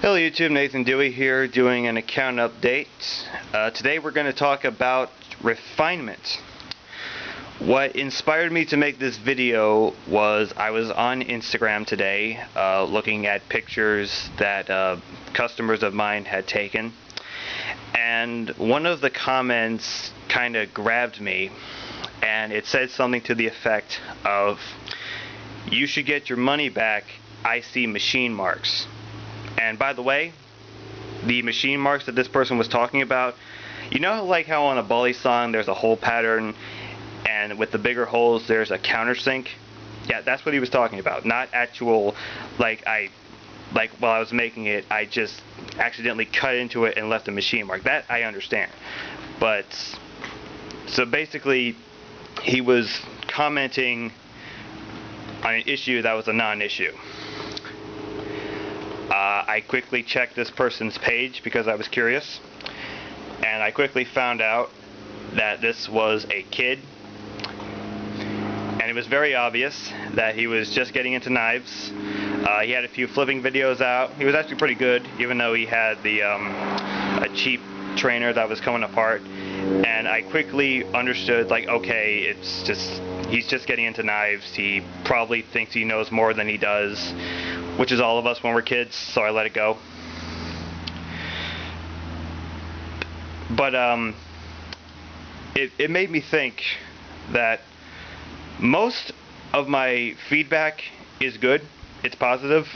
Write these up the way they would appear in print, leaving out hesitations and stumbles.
Hello YouTube, Nathan Dewey here doing an account update. Today we're going to talk about refinement. What inspired me to make this video was I was on Instagram today looking at pictures that customers of mine had taken, and one of the comments kind of grabbed me, and it said something to the effect of, "You should get your money back, I see machine marks." And by the way, the machine marks that this person was talking about, you know like how on a Bully song there's a hole pattern and with the bigger holes there's a countersink? Yeah, that's what he was talking about. Not actual, like while I was making it, I just accidentally cut into it and left a machine mark. That I understand. But, so basically, he was commenting on an issue that was a non-issue. I quickly checked this person's page because I was curious, and I quickly found out that this was a kid, and it was very obvious that he was just getting into knives. He had a few flipping videos out. He was actually pretty good, even though he had the a cheap trainer that was coming apart. And I quickly understood, like, okay, he's just getting into knives. He probably thinks he knows more than he does, which is all of us when we're kids, so I let it go. But it made me think that most of my feedback is good, it's positive,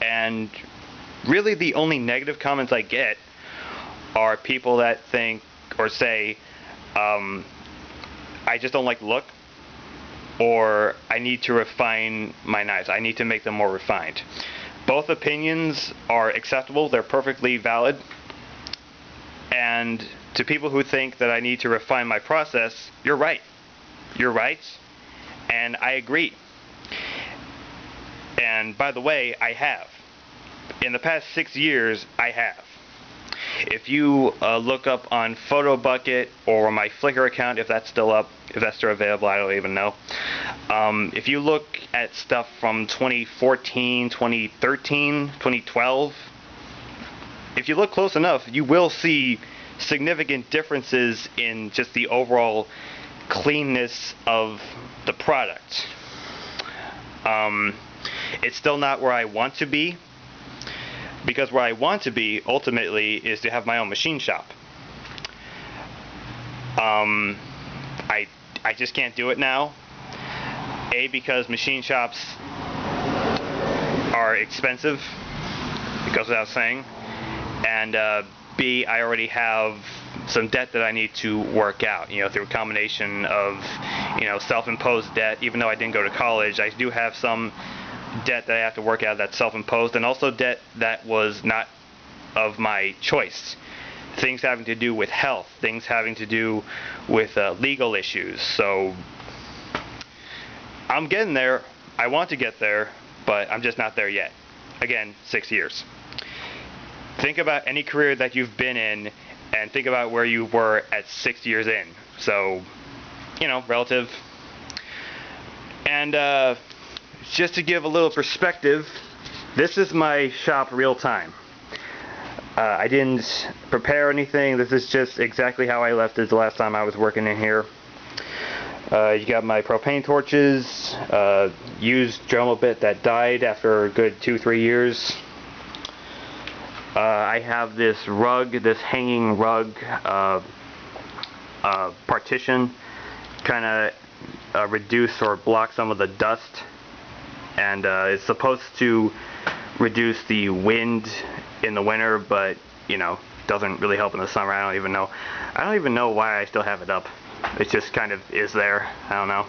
and really the only negative comments I get are people that think or say, I just don't like the look, or I need to refine my knives. I need to make them more refined. Both opinions are acceptable. They're perfectly valid. And to people who think that I need to refine my process, you're right. You're right. And I agree. And by the way, I have. In the past 6 years, I have. If you look up on PhotoBucket or my Flickr account, if that's still up, if that's still available, I don't even know. If you look at stuff from 2014, 2013, 2012, if you look close enough, you will see significant differences in just the overall cleanness of the product. It's still not where I want to be, because where I want to be, ultimately, is to have my own machine shop. I just can't do it now. A, because machine shops are expensive, it goes without saying. And B, I already have some debt that I need to work out, through a combination of, self-imposed debt. Even though I didn't go to college, I do have some debt that I have to work out that's self-imposed, and also debt that was not of my choice. Things having to do with health, things having to do with legal issues. So I'm getting there. I want to get there, but I'm just not there yet. Again, 6 years. Think about any career that you've been in and think about where you were at 6 years in. So, relative. And just to give a little perspective, this is my shop real time. I didn't prepare anything. This is just exactly how I left it the last time I was working in here. You got my propane torches, used Dremel bit that died after a good 2-3 years. I have this rug, this hanging rug partition, kind of reduce or block some of the dust, and it's supposed to reduce the wind in the winter, but doesn't really help in the summer. I don't even know why I still have it up. It just kind of is there. I don't know.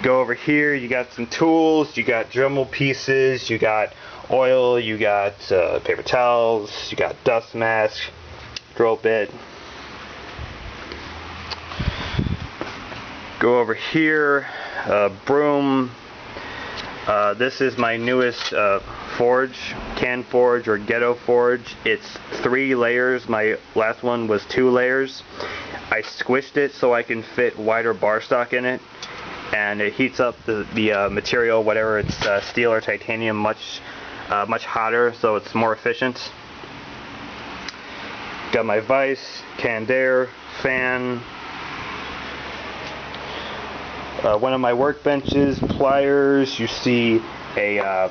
Go over here, you got some tools, you got Dremel pieces, you got oil, you got paper towels, you got dust mask, drill bit. Go over here, broom. This is my newest forge, can forge or ghetto forge. It's 3 layers. My last one was 2 layers. I squished it so I can fit wider bar stock in it, and it heats up the material, whether it's steel or titanium, much much hotter, so it's more efficient. Got my vise, canned air, fan, one of my workbenches, pliers. You see a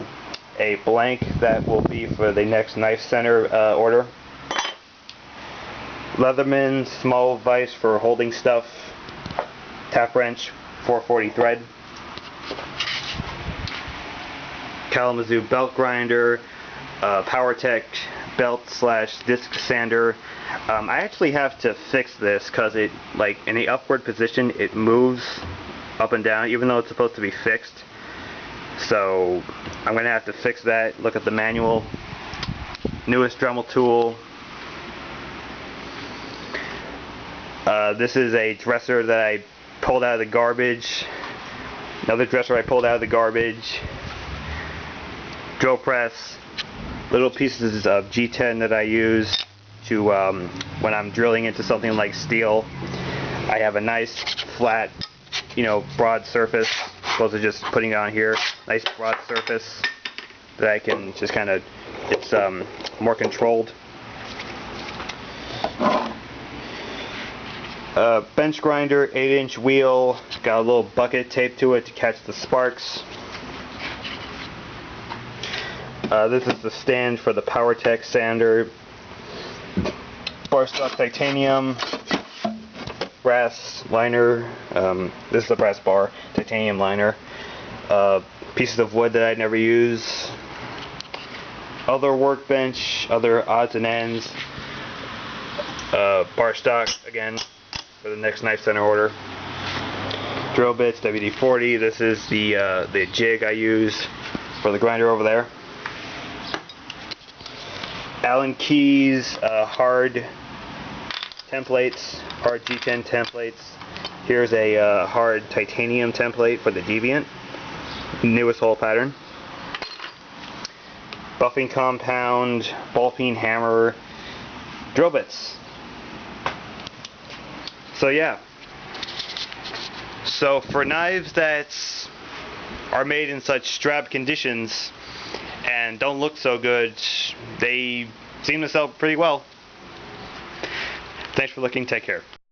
blank that will be for the next knife center order. Leatherman small vise for holding stuff. Tap wrench, 440 thread. Kalamazoo belt grinder, PowerTech belt / disc sander. I actually have to fix this because it, like, in the upward position, it moves up and down even though it's supposed to be fixed. So I'm gonna have to fix that. Look at the manual. Newest Dremel tool. This is a dresser that I pulled out of the garbage. Another dresser I pulled out of the garbage. Drill press. Little pieces of G10 that I use to when I'm drilling into something like steel. I have a nice flat, broad surface, opposed to just putting it on here. Nice broad surface that I can just kind of, it's more controlled. Bench grinder, 8-inch wheel, got a little bucket taped to it to catch the sparks. This is the stand for the PowerTech sander. Bar stock titanium, brass liner. This is the brass bar, titanium liner. Pieces of wood that I never use. Other workbench, other odds and ends. Bar stock again for the next knife center order. Drill bits, WD-40. This is the jig I use for the grinder over there. Allen keys, hard templates, hard G10 templates. Here's a hard titanium template for the Deviant, newest hole pattern. Buffing compound, ball peen hammer, drill bits. So yeah. So for knives that are made in such strapped conditions and don't look so good, they seem to sell pretty well. Thanks for looking. Take care.